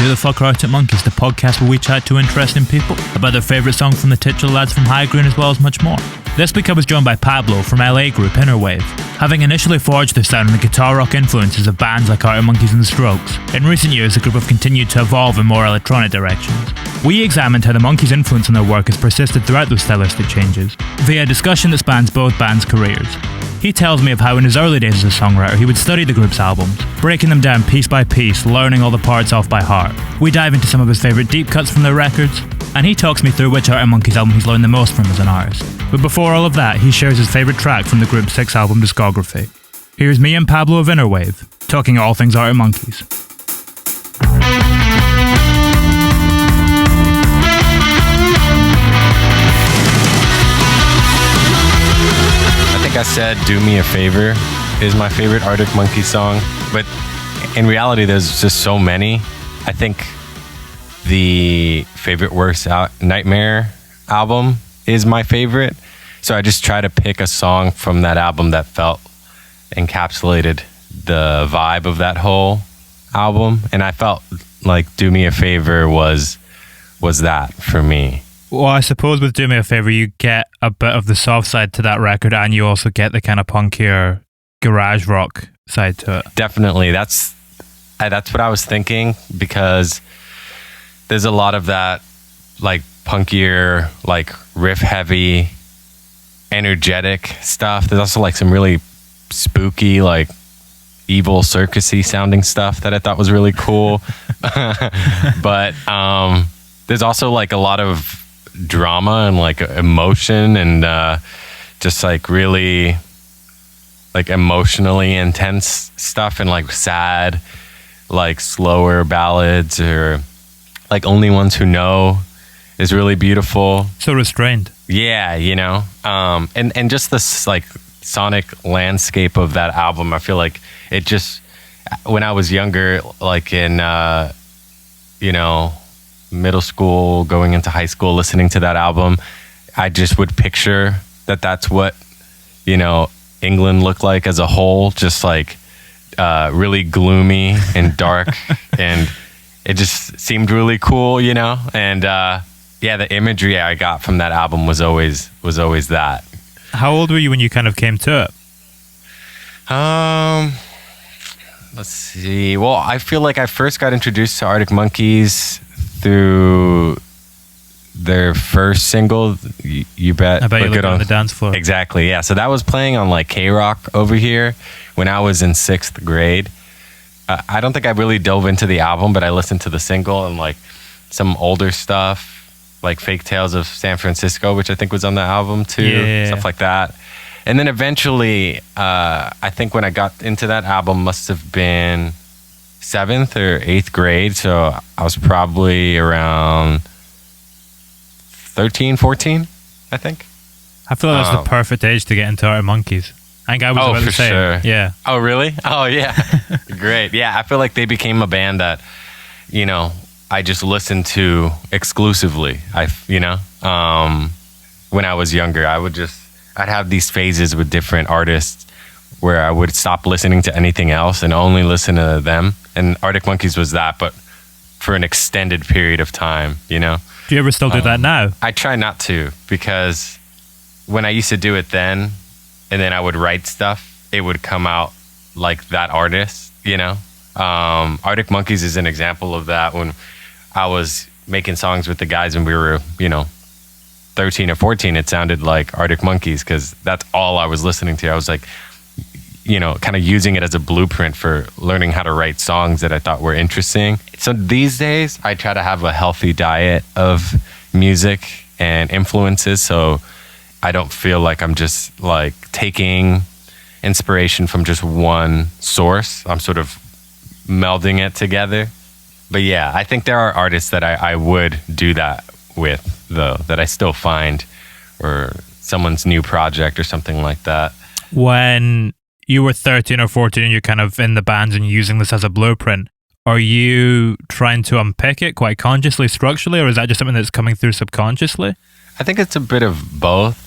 Who the Fuck Are Arctic Monkeys, the podcast where we chat to interesting people about their favourite song from the titular lads from High Green as well as much more. This week I was joined by Pablo from LA group Innerwave. Having initially forged their sound in the guitar rock influences of bands like Arctic Monkeys and the Strokes, in recent years the group have continued to evolve in more electronic directions. We examined how the Monkeys' influence on their work has persisted throughout those stylistic changes, via a discussion that spans both bands' careers. He tells me of how in his early days as a songwriter he would study the group's albums, breaking them down piece by piece, learning all the parts off by heart. We dive into some of his favourite deep cuts from their records, and he talks me through which Arctic Monkeys album he's learned the most from as an artist. But before all of that, he shares his favourite track from the group's 6-album discography. Here's me and Pablo of Innerwave, talking all things Arctic Monkeys. I said Do Me A Favour is my favorite Arctic Monkeys song, but in reality there's just so many. I think the Favorite Worst Nightmare album is my favorite, so I just try to pick a song from that album that felt encapsulated the vibe of that whole album, and I felt like Do Me A Favour was that for me. Well, I suppose with Do Me A Favour, you get a bit of the soft side to that record, and you also get the kind of punkier garage rock side to it. Definitely. That's what I was thinking, because there's a lot of that, like, punkier, like, riff-heavy, energetic stuff. There's also, like, some really spooky, like, evil, circusy sounding stuff that I thought was really cool. But there's also, like, a lot of drama and like emotion and just like really like emotionally intense stuff, and like sad, like slower ballads, or like Only Ones Who Know is really beautiful. So restrained. Yeah, you know, and just this like sonic landscape of that album, I feel like it just, when I was younger, like in you know, middle school, going into high school, listening to that album, I just would picture that that's what, you know, England looked like as a whole, just like really gloomy and dark. And it just seemed really cool, you know. And yeah, the imagery I got from that album was always that. How old were you when you kind of came to it? Let's see. Well, I feel like I first got introduced to Arctic Monkeys through their first single, You Bet. I Bet You Look Good on the Dance Floor. Exactly, yeah. So that was playing on like K-Rock over here when I was in 6th grade. I don't think I really dove into the album, but I listened to the single and like some older stuff, like Fake Tales of San Francisco, which I think was on the album too, yeah. Stuff like that. And then eventually, I think when I got into that album must have been 7th or 8th grade, so I was probably around 13, 14, I think. I feel like that's the perfect age to get into Arctic Monkeys. I think I was about to say. Sure. Yeah. Oh, really? Oh, yeah. Great. Yeah, I feel like they became a band that, you know, I just listened to exclusively. When I was younger, I'd have these phases with different artists where I would stop listening to anything else and only listen to them. And Arctic Monkeys was that, but for an extended period of time, you know? Do you ever still do that now? I try not to, because when I used to do it then, and then I would write stuff, it would come out like that artist, you know? Arctic Monkeys is an example of that. When I was making songs with the guys and we were, you know, 13 or 14, it sounded like Arctic Monkeys, because that's all I was listening to. I was like, you know, kind of using it as a blueprint for learning how to write songs that I thought were interesting. So these days, I try to have a healthy diet of music and influences, so I don't feel like I'm just like taking inspiration from just one source. I'm sort of melding it together. But yeah, I think there are artists that I would do that with, though, that I still find, or someone's new project or something like that. When you were 13 or 14 and you're kind of in the bands and using this as a blueprint, are you trying to unpick it quite consciously, structurally, or is that just something that's coming through subconsciously? I think it's a bit of both.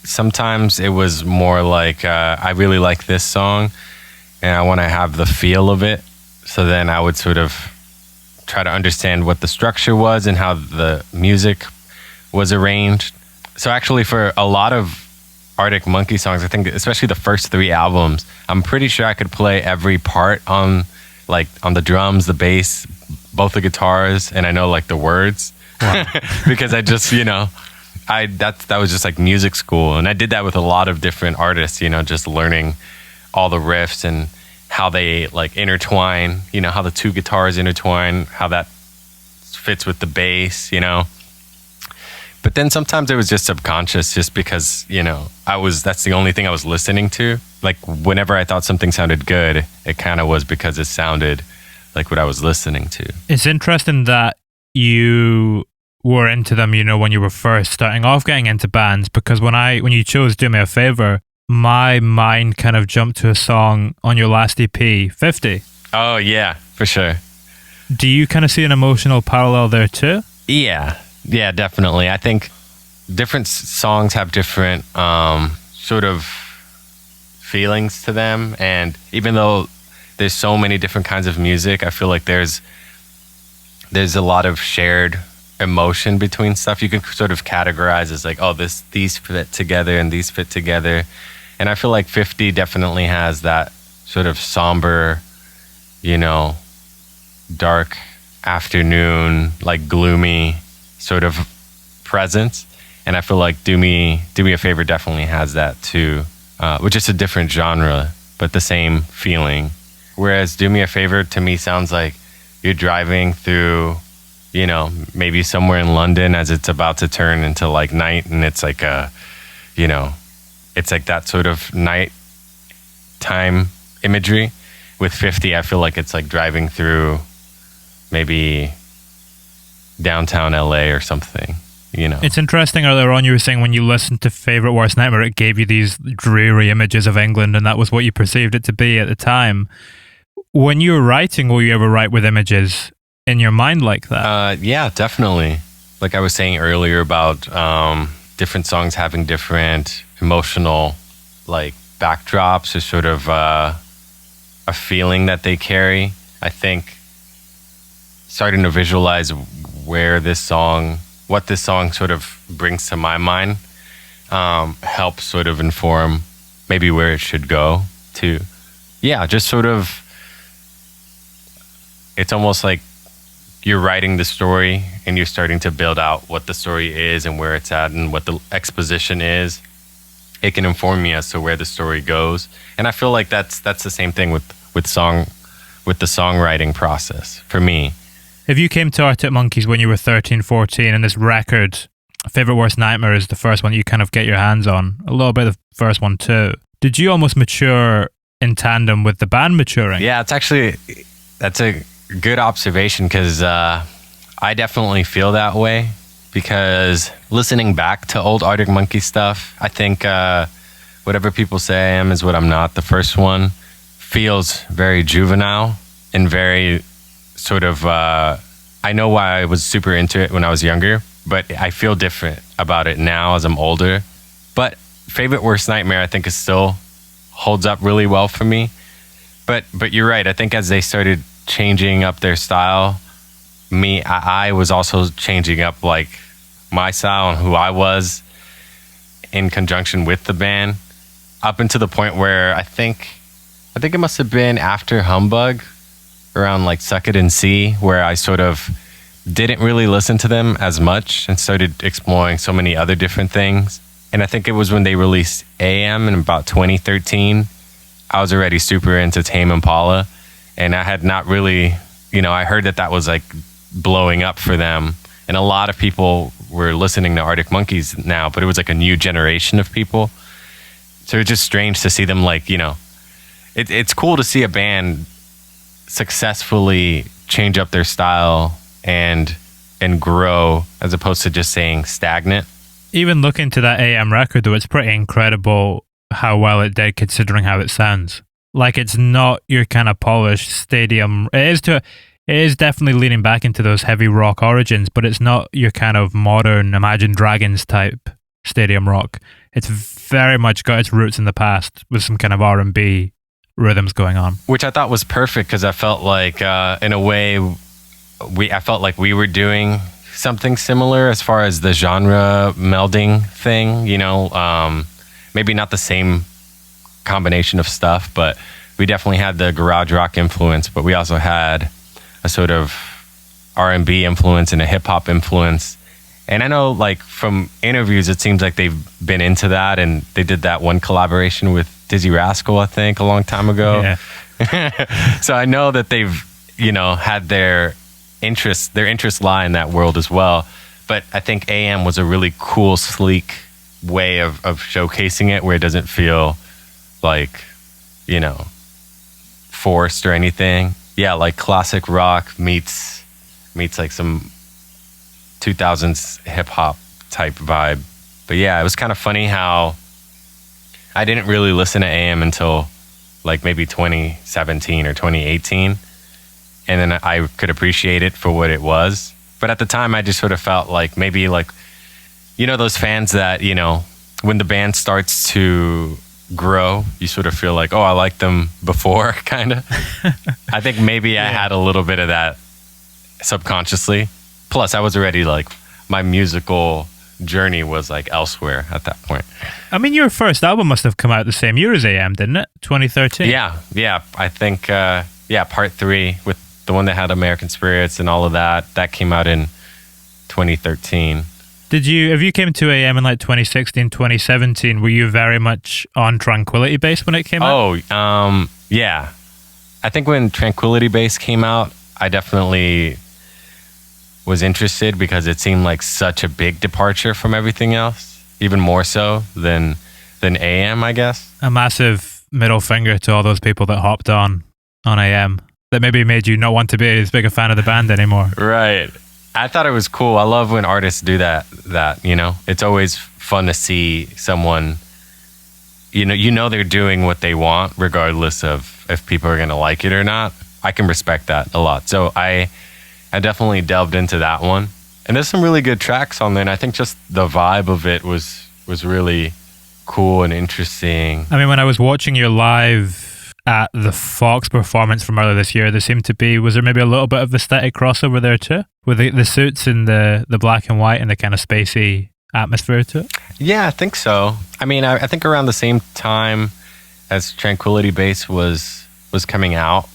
Sometimes it was more like, I really like this song and I want to have the feel of it. So then I would sort of try to understand what the structure was and how the music was arranged. So actually for a lot of Arctic Monkey songs, I think especially the first 3 albums, I'm pretty sure I could play every part on the drums, the bass, both the guitars, and I know like the words. Wow. Because I just, that was just like music school. And I did that with a lot of different artists, just learning all the riffs and how they like intertwine, how the 2 guitars intertwine, how that fits with the bass, But then sometimes it was just subconscious, just because, that's the only thing I was listening to. Like whenever I thought something sounded good, it kind of was because it sounded like what I was listening to. It's interesting that you were into them, when you were first starting off getting into bands, because when you chose Do Me A Favour, my mind kind of jumped to a song on your last EP, 50. Oh, yeah, for sure. Do you kind of see an emotional parallel there too? Yeah, definitely. I think different songs have different sort of feelings to them. And even though there's so many different kinds of music, I feel like there's a lot of shared emotion between stuff. You can sort of categorize as like, oh, these fit together and these fit together. And I feel like 50 definitely has that sort of somber, dark afternoon, like gloomy sort of presence. And I feel like Do Me A Favor definitely has that too, which is a different genre, but the same feeling. Whereas Do Me A Favor to me sounds like you're driving through, maybe somewhere in London as it's about to turn into like night, and it's like it's like that sort of nighttime imagery. With 50, I feel like it's like driving through maybe downtown LA or something, It's interesting earlier on you were saying when you listened to Favorite Worst Nightmare, it gave you these dreary images of England, and that was what you perceived it to be at the time. When you were writing, will you ever write with images in your mind like that? Yeah, definitely. Like I was saying earlier about different songs having different emotional like backdrops or sort of a feeling that they carry. I think starting to visualize what this song sort of brings to my mind helps sort of inform maybe where it should go to. Yeah, just sort of, it's almost like you're writing the story and you're starting to build out what the story is and where it's at and what the exposition is. It can inform me as to where the story goes. And I feel like that's the same thing with the songwriting process for me. If you came to Arctic Monkeys when you were 13, 14, and this record, Favorite Worst Nightmare, is the first one that you kind of get your hands on, a little bit of the first one too, did you almost mature in tandem with the band maturing? Yeah, that's a good observation, because I definitely feel that way, because listening back to old Arctic Monkey stuff, I think whatever people say I am is what I'm not. The first one feels very juvenile and very sort of, I know why I was super into it when I was younger, but I feel different about it now as I'm older. But Favorite Worst Nightmare, I think, is still holds up really well for me. But you're right. I think as they started changing up their style, I was also changing up like my style and who I was in conjunction with the band, up until the point where I think it must have been after Humbug, around like Suck It and See, where I sort of didn't really listen to them as much and started exploring so many other different things. And I think it was when they released AM in about 2013. I was already super into Tame Impala, and I had not really, I heard that was like blowing up for them. And a lot of people were listening to Arctic Monkeys now, but it was like a new generation of people. So it's just strange to see them like, it's cool to see a band successfully change up their style and grow, as opposed to just staying stagnant. Even looking to that AM record, though, it's pretty incredible how well it did, considering how it sounds. Like, it's not your kind of polished stadium. It is definitely leaning back into those heavy rock origins, but it's not your kind of modern Imagine Dragons type stadium rock. It's very much got its roots in the past with some kind of R&B rhythms going on. Which I thought was perfect, because I felt like, in a way, I felt like we were doing something similar as far as the genre melding thing, maybe not the same combination of stuff, but we definitely had the garage rock influence, but we also had a sort of R&B influence and a hip hop influence. And I know, like, from interviews, it seems like they've been into that, and they did that one collaboration with Dizzy Rascal, I think, a long time ago. Yeah. So I know that they've, had their interests lie in that world as well. But I think AM was a really cool, sleek way of showcasing it, where it doesn't feel like, forced or anything. Yeah, like classic rock meets like some 2000s hip hop type vibe. But yeah, it was kind of funny how I didn't really listen to AM until like maybe 2017 or 2018. And then I could appreciate it for what it was. But at the time, I just sort of felt like maybe like, those fans that, when the band starts to grow, you sort of feel like, oh, I liked them before, kind of. I think maybe I had a little bit of that subconsciously. Plus, I was already like, my musical journey was like elsewhere at that point. I mean, your first album must have come out the same year as AM, didn't it? 2013? Yeah. I think, part 3 with the one that had American Spirits and all of that came out in 2013. If you came to AM in like 2016, 2017, were you very much on Tranquility Base when it came out? Oh, yeah. I think when Tranquility Base came out, I definitely was interested because it seemed like such a big departure from everything else, even more so than AM, I guess. A massive middle finger to all those people that hopped on AM that maybe made you not want to be as big a fan of the band anymore. Right. I thought it was cool. I love when artists do that, It's always fun to see someone, they're doing what they want regardless of if people are going to like it or not. I can respect that a lot. So I definitely delved into that one. And there's some really good tracks on there, and I think just the vibe of it was really cool and interesting. I mean, when I was watching you live at the Fox performance from earlier this year, was there maybe a little bit of aesthetic crossover there too? With the suits and the black and white and the kind of spacey atmosphere to it? Yeah, I think so. I mean, I think around the same time as Tranquility Base was coming out,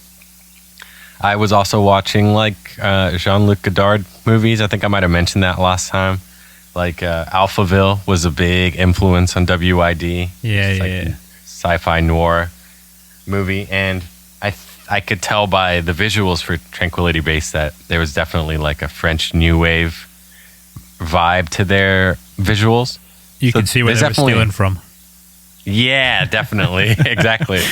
I was also watching like Jean-Luc Godard movies. I think I might have mentioned that last time. Like Alphaville was a big influence on WID. Yeah. Sci-fi noir movie, and I could tell by the visuals for Tranquility Base that there was definitely like a French new wave vibe to their visuals. You can see where they were stealing from. Yeah, definitely. Exactly.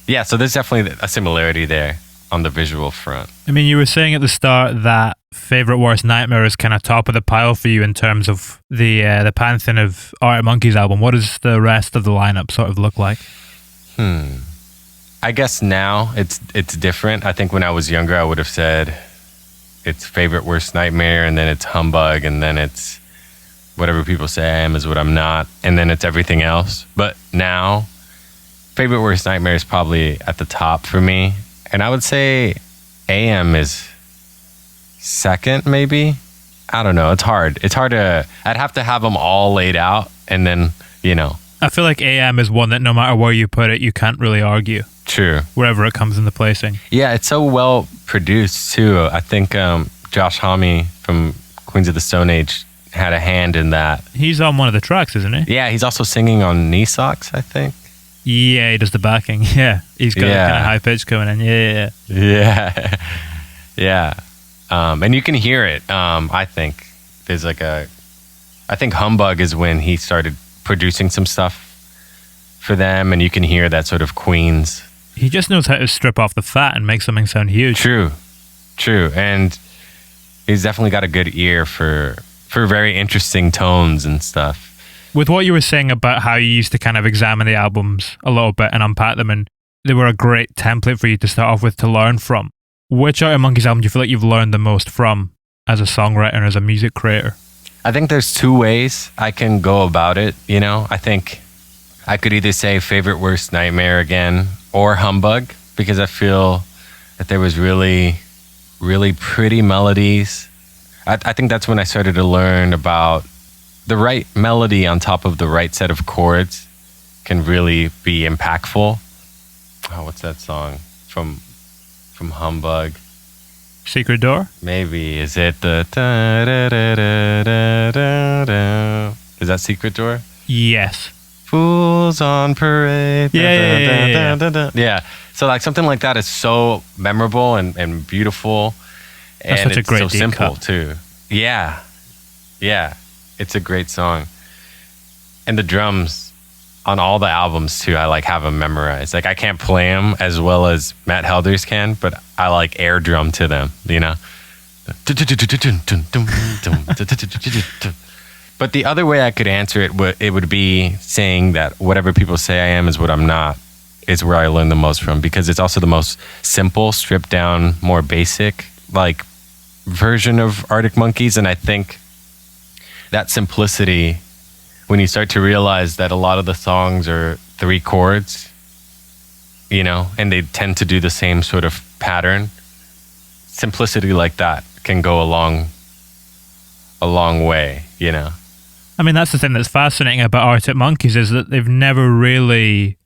Yeah, so there's definitely a similarity there on the visual front. I mean, you were saying at the start that Favorite Worst Nightmare is kind of top of the pile for you in terms of the Pantheon of Arctic Monkeys album. What does the rest of the lineup sort of look like? I guess now it's different. I think when I was younger, I would have said it's Favorite Worst Nightmare, and then it's Humbug, and then it's whatever people say I am is what I'm not, and then it's everything else. But now, Favorite Worst Nightmare is probably at the top for me. And I would say AM is second, maybe. I don't know. It's hard. I'd have to have them all laid out, and then, I feel like AM is one that no matter where you put it, you can't really argue. True. Wherever it comes into placing. Yeah, it's so well produced, too. I think Josh Homme from Queens of the Stone Age had a hand in that. He's on one of the tracks, isn't he? Yeah, he's also singing on Knee Socks, I think. Yeah, he does the backing. Yeah, he's got kind of high pitch coming in. Yeah. And you can hear it. I think there's like I think Humbug is when he started producing some stuff for them, and you can hear that sort of Queens. He just knows how to strip off the fat and make something sound huge. True, and he's definitely got a good ear for very interesting tones and stuff. With what you were saying about how you used to kind of examine the albums a little bit and unpack them, and they were a great template for you to start off with to learn from. Which Arctic Monkeys album do you feel like you've learned the most from as a songwriter and as a music creator? I think there's two ways I can go about it, I think I could either say Favorite Worst Nightmare again or Humbug, because I feel that there was really really pretty melodies. I think that's when I started to learn about the right melody on top of the right set of chords can really be impactful. Oh, what's that song from Humbug? Secret Door? Maybe. Is it the... Is that Secret Door? Yes. Fools on Parade. Yeah. So like something like that is so memorable and beautiful. That's And such a it's great so deep simple cut. too. Yeah. It's a great song. And the drums on all the albums too, I like have them memorized. Like I can't play them as well as Matt Helders can, but I like air drum to them, you know? But the other way I could answer it would be saying that whatever people say I am is what I'm not, is where I learn the most from, because it's also the most simple, stripped down, more basic, like version of Arctic Monkeys. And I think that simplicity, when you start to realize that a lot of the songs are 3 chords, you know, and they tend to do the same sort of pattern, simplicity like that can go a long way, you know. I mean, that's the thing that's fascinating about Arctic Monkeys is that they've never really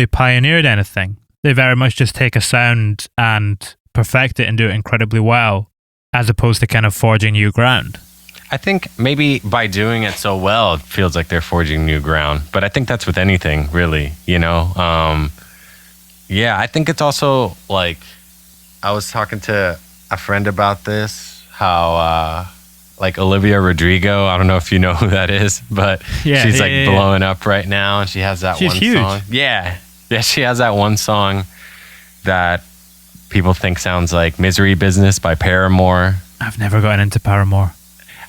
pioneered anything. They very much just take a sound and perfect it and do it incredibly well, as opposed to kind of forging new ground. I think maybe by doing it so well, it feels like they're forging new ground. But I think that's with anything, really, you know? Yeah, I think it's also like, I was talking to a friend about this, how like Olivia Rodrigo, I don't know if you know who that is, but she's blowing up right now, and she has that one huge. song. Yeah, she has that one song that people think sounds like Misery Business by Paramore. I've never gotten into Paramore.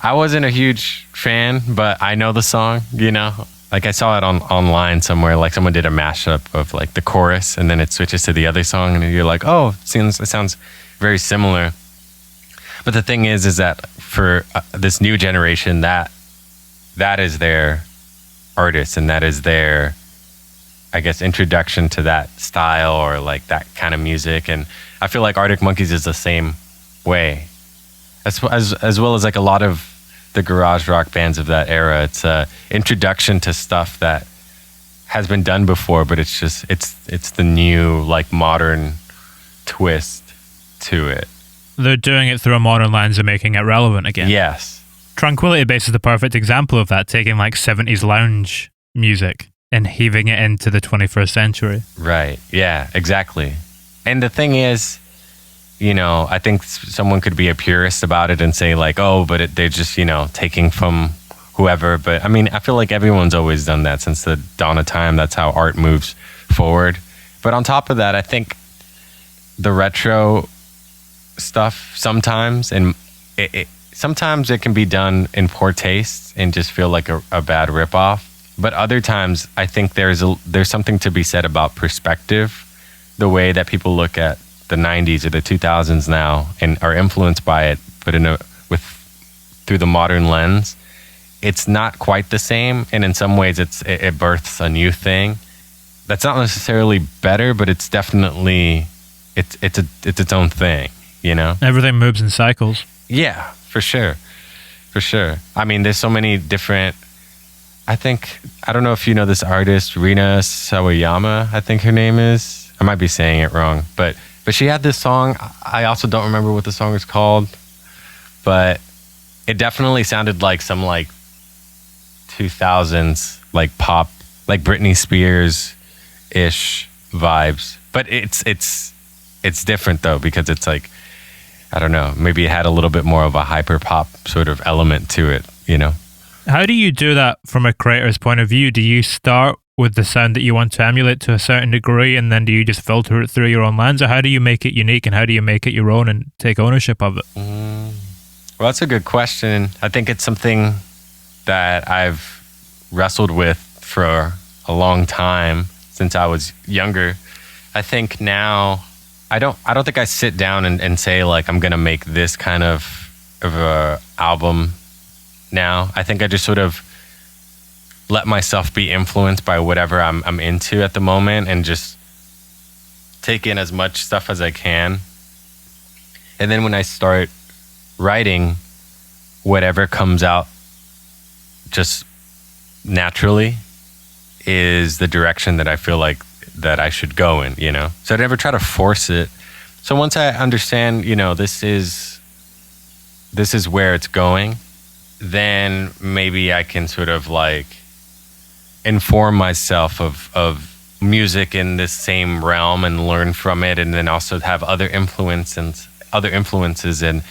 I wasn't a huge fan, but I know the song, you know? Like I saw it online somewhere, like someone did a mashup of like the chorus and then it switches to the other song and you're like, oh, it sounds very similar. But the thing is that for this new generation, that is their artist and that is their, I guess, introduction to that style or like that kind of music. And I feel like Arctic Monkeys is the same way. As well as like a lot of the garage rock bands of that era. It's a introduction to stuff that has been done before, but it's just it's the new like modern twist to it. They're doing it through a modern lens and making it relevant again. Yes. Tranquility Base is the perfect example of that, taking like 70s lounge music and heaving it into the 21st century. Right. Yeah, exactly. And the thing is, you know, I think someone could be a purist about it and say like, oh, but they're just, you know, taking from whoever. But I mean, I feel like everyone's always done that since the dawn of time. That's how art moves forward. But on top of that, I think the retro stuff sometimes, and sometimes it can be done in poor taste and just feel like a bad ripoff. But other times, I think there's something to be said about perspective, the way that people look at the 90s or the 2000s now and are influenced by it, but through the modern lens. It's not quite the same, and in some ways it births a new thing that's not necessarily better, but it's definitely it's its own thing, you know. Everything moves in cycles. Yeah, for sure. I mean, there's so many different, I don't know if you know this artist, Rina Sawayama, I think her name is. I might be saying it wrong, but she had this song. I also don't remember what the song is called, but it definitely sounded like some like 2000s like pop, like Britney Spears-ish vibes. But it's different though, because it's like, I don't know, maybe it had a little bit more of a hyper pop sort of element to it, you know? How do you do that from a creator's point of view? Do you start with the sound that you want to emulate to a certain degree, and then do you just filter it through your own lens, or how do you make it unique and how do you make it your own and take ownership of it? Well, that's a good question. I think it's something that I've wrestled with for a long time since I was younger. I think now I don't think I sit down and say like I'm gonna make this kind of a album now. I think I just sort of let myself be influenced by whatever I'm into at the moment and just take in as much stuff as I can. And then when I start writing, whatever comes out just naturally is the direction that I feel like that I should go in, you know? So I never try to force it. So once I understand, you know, this is where it's going, then maybe I can sort of like inform myself of music in this same realm and learn from it, and then also have other influences and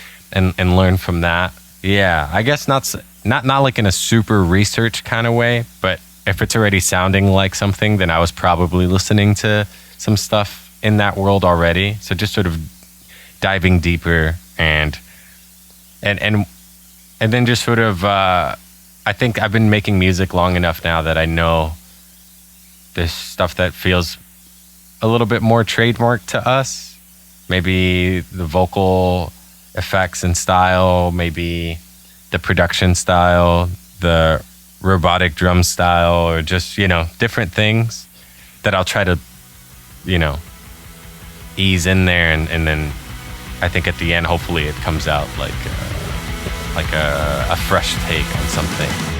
learn from that. Yeah, I guess not like in a super research kind of way, but if it's already sounding like something, then I was probably listening to some stuff in that world already. So just sort of diving deeper and then just sort of I think I've been making music long enough now that I know there's stuff that feels a little bit more trademarked to us. Maybe the vocal effects and style, maybe the production style, the robotic drum style, or just, you know, different things that I'll try to, you know, ease in there, and then I think at the end, hopefully it comes out like a fresh take on something.